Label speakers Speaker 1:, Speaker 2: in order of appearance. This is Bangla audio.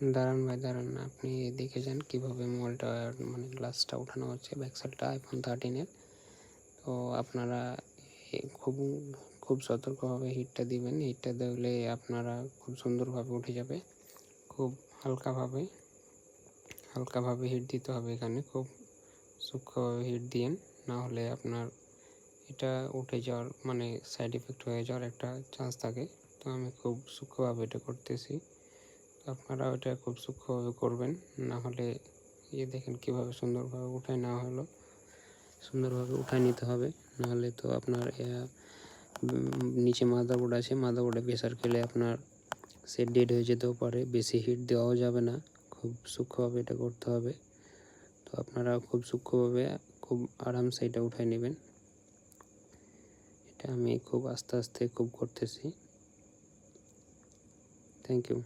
Speaker 1: দাঁড়ান ভাই দাঁড়ান, আপনি দেখে যান কীভাবে মোবাইলটা মানে গ্লাসটা উঠানো হচ্ছে ব্যাক সাইডটা iPhone 13-এর। তো আপনারা খুব খুব সতর্কভাবে হিটটা দিবেন। হিটটা দিলে আপনারা খুব সুন্দরভাবে উঠে যাবে। খুব হালকাভাবে হিট দিতে হবে এখানে, খুব সূক্ষ্মভাবে হিট দিয়েন, না হলে আপনার এটা উঠে যাওয়ার মানে সাইড এফেক্ট হয়ে যাওয়ার একটা চান্স থাকে। তো আমি খুব সূক্ষ্মভাবে এটা করতেছি। তো আপনারা এটা খুব সূক্ষ্মভাবে করবেন, না হলে দেখেন কীভাবে সুন্দরভাবে উঠায় নেওয়া হলো। সুন্দরভাবে উঠায় নিতে হবে, নাহলে তো আপনার নিচে মাদারবোর্ড আছে, মাদারবোর্ডে প্রেসার খেলে আপনার সেট ডেড হয়ে যেতেও পারে। বেশি হিট দেওয়াও যাবে না, খুব সূক্ষ্মভাবে এটা করতে হবে। তো আপনারা খুব সূক্ষ্মভাবে খুব আরামসে এটা উঠায় নেবেন। এটা আমি খুব আস্তে আস্তে খুব করতেছি। Thank you.